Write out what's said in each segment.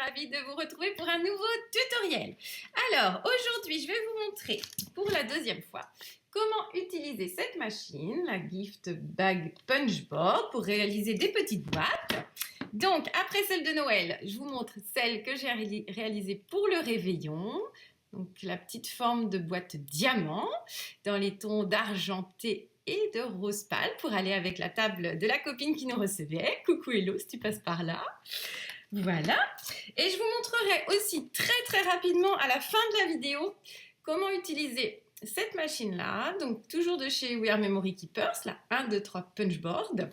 ravie de vous retrouver pour un nouveau tutoriel. Alors, aujourd'hui, je vais vous montrer pour la deuxième fois comment utiliser cette machine, la Gift Bag Punchboard, pour réaliser des petites boîtes. Donc, après celle de Noël, je vous montre celle que j'ai réalisée pour le réveillon. Donc, la petite forme de boîte diamant dans les tons d'argenté et de rose pâle pour aller avec la table de la copine qui nous recevait. Coucou Hello, si tu passes par là. Voilà. Et je vous montrerai aussi très rapidement à la fin de la vidéo comment utiliser cette machine-là. Donc, toujours de chez We Are Memory Keepers, la 1, 2, 3 Punchboard,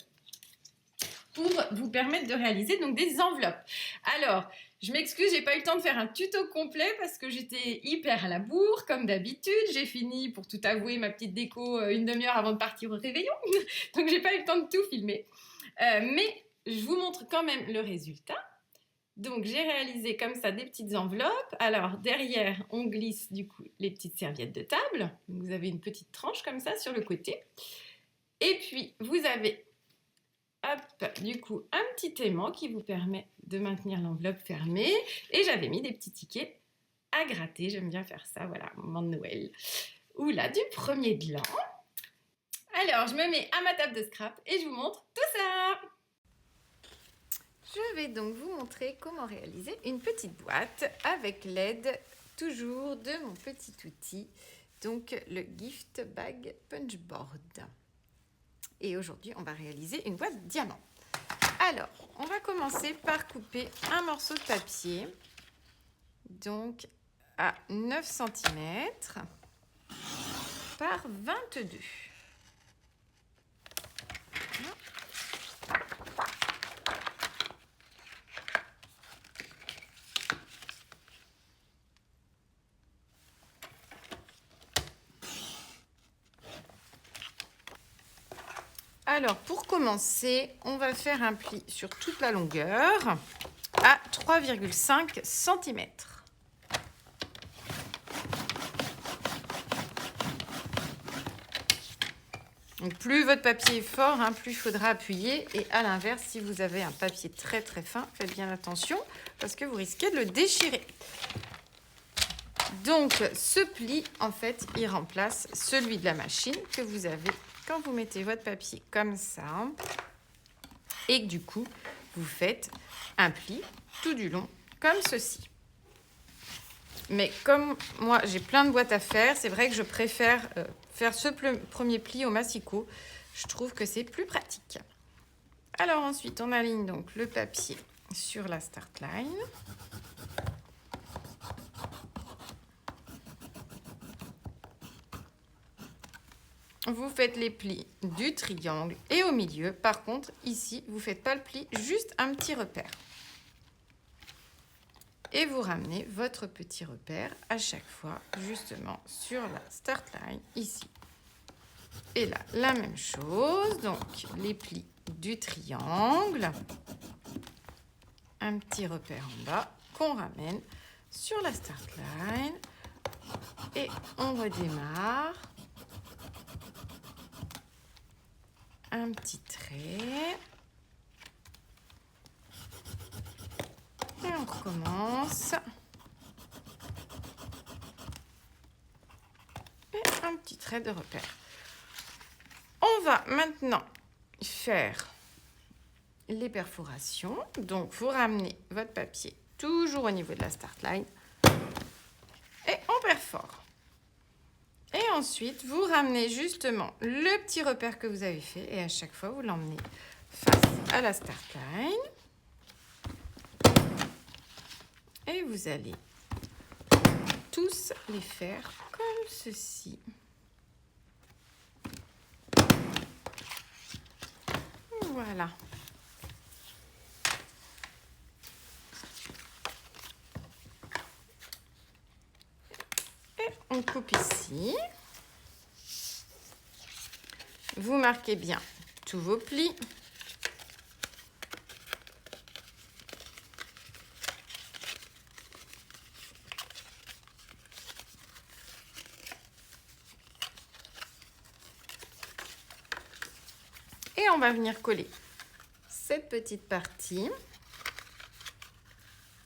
pour vous permettre de réaliser donc des enveloppes. Alors, je m'excuse, j'ai pas eu le temps de faire un tuto complet parce que j'étais hyper à la bourre, comme d'habitude. J'ai fini, pour tout avouer, ma petite déco une demi-heure avant de partir au réveillon. Donc, j'ai pas eu le temps de tout filmer. Mais je vous montre quand même le résultat. Donc, j'ai réalisé comme ça des petites enveloppes. Alors, derrière, on glisse du coup les petites serviettes de table. Vous avez une petite tranche comme ça sur le côté. Et puis, vous avez hop, du coup, un petit aimant qui vous permet de maintenir l'enveloppe fermée. Et j'avais mis des petits tickets à gratter. J'aime bien faire ça, voilà, au moment de Noël. Ou là, du premier de l'an. Alors, je me mets à ma table de scrap et je vous montre tout ça. Je vais donc vous montrer comment réaliser une petite boîte avec l'aide toujours de mon petit outil, donc le Gift Bag Punchboard. Et aujourd'hui, on va réaliser une boîte diamant. Alors, on va commencer par couper un morceau de papier, donc à 9 cm par 22. Alors, pour commencer, on va faire un pli sur toute la longueur à 3,5 cm. Donc, plus votre papier est fort, plus il faudra appuyer. Et à l'inverse, si vous avez un papier très fin, faites bien attention parce que vous risquez de le déchirer. Donc, ce pli, en fait, il remplace celui de la machine que vous avez quand vous mettez votre papier comme ça et que du coup, vous faites un pli tout du long comme ceci. Mais comme moi, j'ai plein de boîtes à faire, c'est vrai que je préfère faire ce premier pli au massicot. Je trouve que c'est plus pratique. Alors ensuite, on aligne donc le papier sur la start line. Vous faites les plis du triangle et au milieu. Par contre, ici, vous ne faites pas le pli, juste un petit repère. Et vous ramenez votre petit repère à chaque fois, justement, sur la start line, ici. Et là, la même chose. Donc, les plis du triangle. Un petit repère en bas qu'on ramène sur la start line. Et on redémarre. Un petit trait. Et on recommence. Et un petit trait de repère. On va maintenant faire les perforations. Donc, vous ramenez votre papier toujours au niveau de la start line. Et on perfore. Et ensuite, vous ramenez justement le petit repère que vous avez fait. Et à chaque fois, vous l'emmenez face à la start line. Et vous allez tous les faire comme ceci. Voilà. Et on coupe ici. Vous marquez bien tous vos plis. Et on va venir coller cette petite partie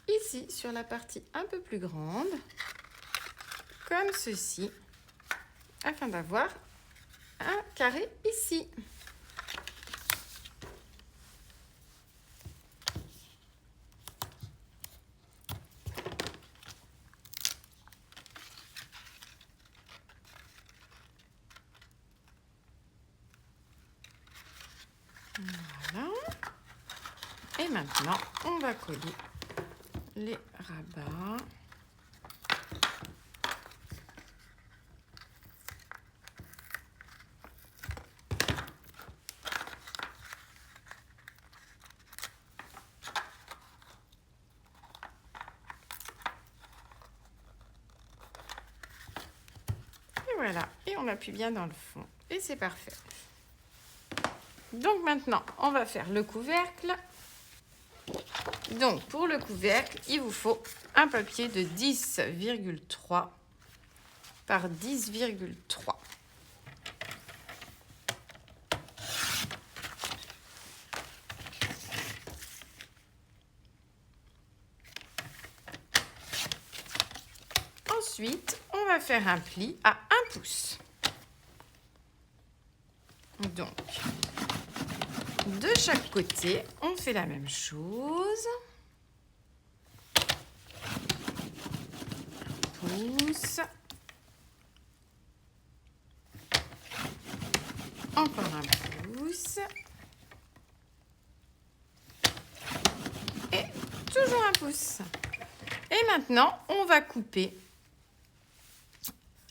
ici. ici sur la partie un peu plus grande, comme ceci, afin d'avoir un carré ici. Voilà. Et maintenant, on va coller les rabats. Et voilà, et on appuie bien dans le fond. Et c'est parfait. Donc maintenant, on va faire le couvercle. Donc pour le couvercle, il vous faut un papier de 10,3 par 10,3. Ensuite, on va faire un pli à 1 pouce. Donc, de chaque côté, on fait la même chose. Pouce. Encore un pouce. Et toujours un pouce. Et maintenant, on va couper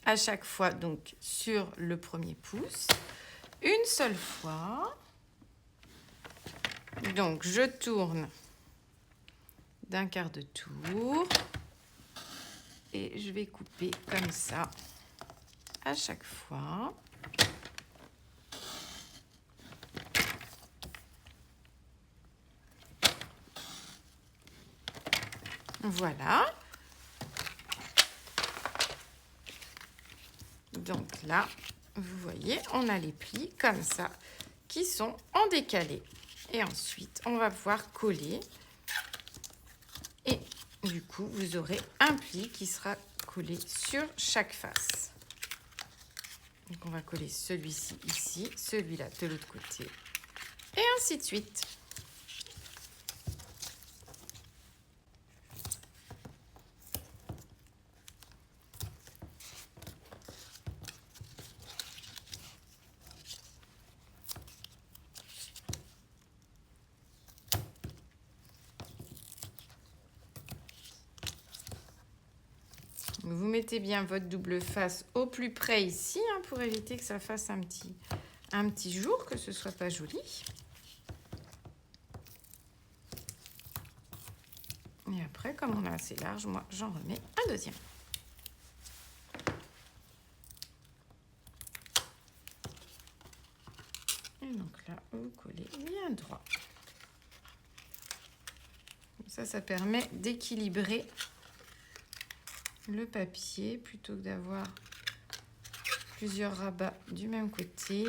à chaque fois, donc sur le premier pouce, une seule fois. Donc, je tourne d'un quart de tour et je vais couper comme ça à chaque fois. Voilà. Donc là, vous voyez, on a les plis comme ça qui sont en décalé. Et ensuite, on va pouvoir coller. Et du coup, vous aurez un pli qui sera collé sur chaque face. Donc, on va coller celui-ci ici, celui-là de l'autre côté. Et ainsi de suite. Vous mettez bien votre double face au plus près ici, hein, pour éviter que ça fasse un petit jour, que ce soit pas joli. Et après, comme on a assez large, moi, j'en remets un deuxième. Et donc là, vous collez bien droit. Comme ça permet d'équilibrer le papier plutôt que d'avoir plusieurs rabats du même côté.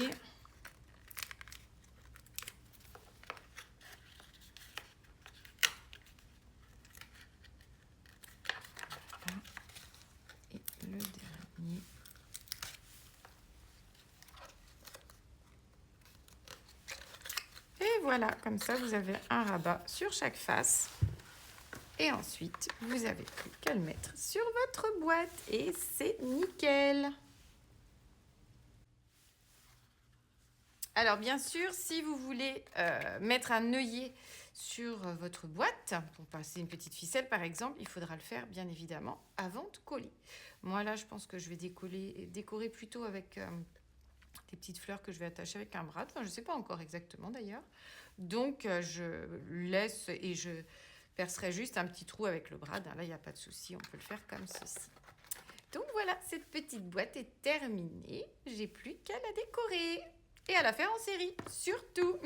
Voilà. Et le dernier. Et voilà, comme ça vous avez un rabat sur chaque face. Et ensuite, vous avez plus qu'à le mettre sur votre boîte et c'est nickel. Alors bien sûr, si vous voulez mettre un œillet sur votre boîte, pour passer une petite ficelle par exemple, il faudra le faire bien évidemment avant de coller. Moi là, je pense que je vais décorer plutôt avec des petites fleurs que je vais attacher avec un brad. Enfin, je ne sais pas encore exactement d'ailleurs. Donc je laisse et je percerai juste un petit trou avec le brad. Là, il n'y a pas de souci, on peut le faire comme ceci. Donc voilà, cette petite boîte est terminée. J'ai plus qu'à la décorer et à la faire en série, surtout.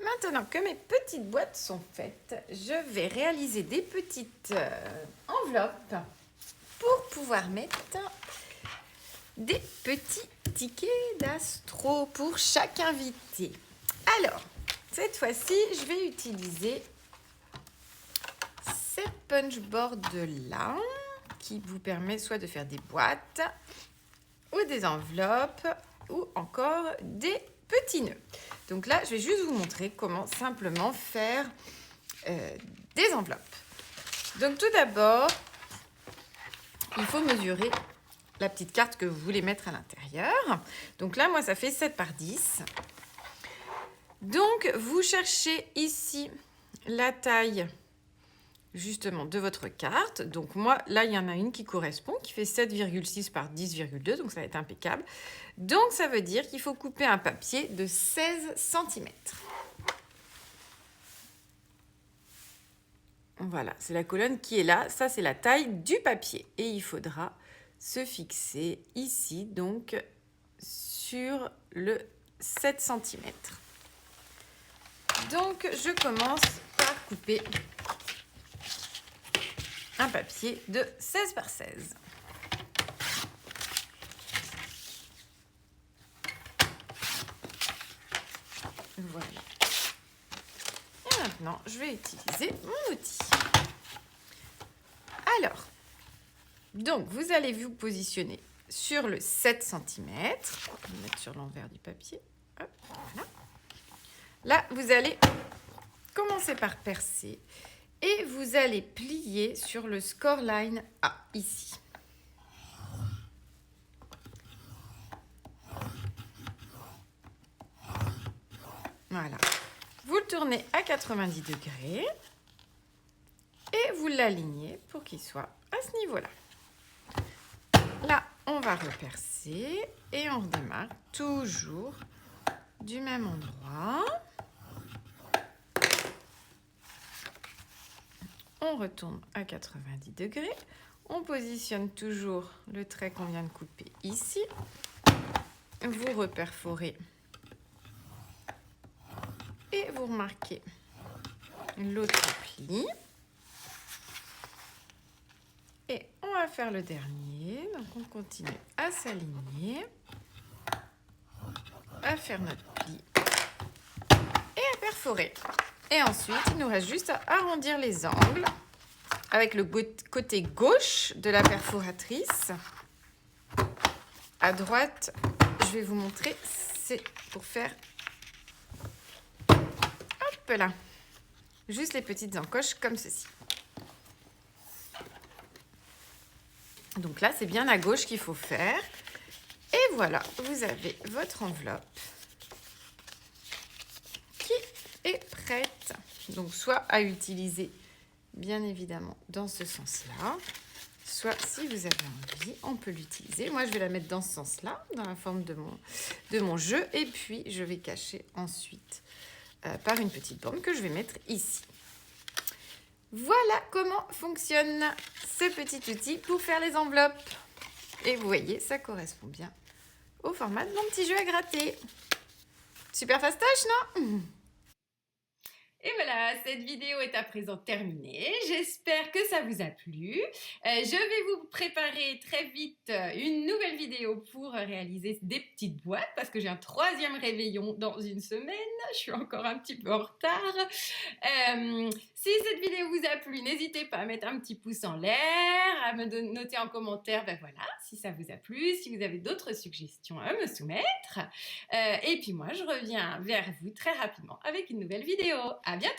Maintenant que mes petites boîtes sont faites, je vais réaliser des petites enveloppes pour pouvoir mettre des petits tickets d'astro pour chaque invité. Alors, cette fois-ci, je vais utiliser punch board là qui vous permet soit de faire des boîtes ou des enveloppes ou encore des petits nœuds. Donc là, je vais juste vous montrer comment simplement faire des enveloppes. Donc tout d'abord, il faut mesurer la petite carte que vous voulez mettre à l'intérieur. Donc là, moi, ça fait 7 par 10. Donc, vous cherchez ici la taille justement de votre carte. Donc moi, là, il y en a une qui correspond, qui fait 7,6 par 10,2, donc ça va être impeccable. Donc ça veut dire qu'il faut couper un papier de 16 cm. Voilà, c'est la colonne qui est là. Ça, c'est la taille du papier. Et il faudra se fixer ici, donc sur le 7 cm. Donc, je commence par couper un papier de 16 par 16. Voilà. Et maintenant, je vais utiliser mon outil. Alors, donc, vous allez vous positionner sur le 7 cm. Je vais le mettre sur l'envers du papier. Hop, voilà. Là, vous allez commencer par percer et vous allez plier sur le scoreline A, ici. Voilà. Vous le tournez à 90 degrés et vous l'alignez pour qu'il soit à ce niveau-là. Là, on va repercer et on redémarre toujours du même endroit. On retourne à 90 degrés. On positionne toujours le trait qu'on vient de couper ici. Vous reperforez et vous remarquez l'autre pli. Et on va faire le dernier. Donc on continue à s'aligner, à faire notre pli et à perforer. Et ensuite, il nous reste juste à arrondir les angles avec le côté gauche de la perforatrice. À droite, je vais vous montrer, c'est pour faire, hop là, juste les petites encoches comme ceci. Donc là, c'est bien à gauche qu'il faut faire. Et voilà, vous avez votre enveloppe qui est prête. Donc soit à utiliser, bien évidemment, dans ce sens-là, soit si vous avez envie, on peut l'utiliser. Moi, je vais la mettre dans ce sens-là, dans la forme de mon jeu. Et puis, je vais cacher ensuite par une petite bande que je vais mettre ici. Voilà comment fonctionne ce petit outil pour faire les enveloppes. Et vous voyez, ça correspond bien au format de mon petit jeu à gratter. Super fastoche, non ? Et voilà, cette vidéo est à présent terminée. J'espère que ça vous a plu. Je vais vous préparer très vite une nouvelle vidéo pour réaliser des petites boîtes parce que j'ai un 3e réveillon dans une semaine. Je suis encore un petit peu en retard. Si cette vidéo vous a plu, n'hésitez pas à mettre un petit pouce en l'air, à me noter en commentaire, ben voilà, si ça vous a plu, si vous avez d'autres suggestions à me soumettre. Et puis moi, je reviens vers vous très rapidement avec une nouvelle vidéo. À bientôt!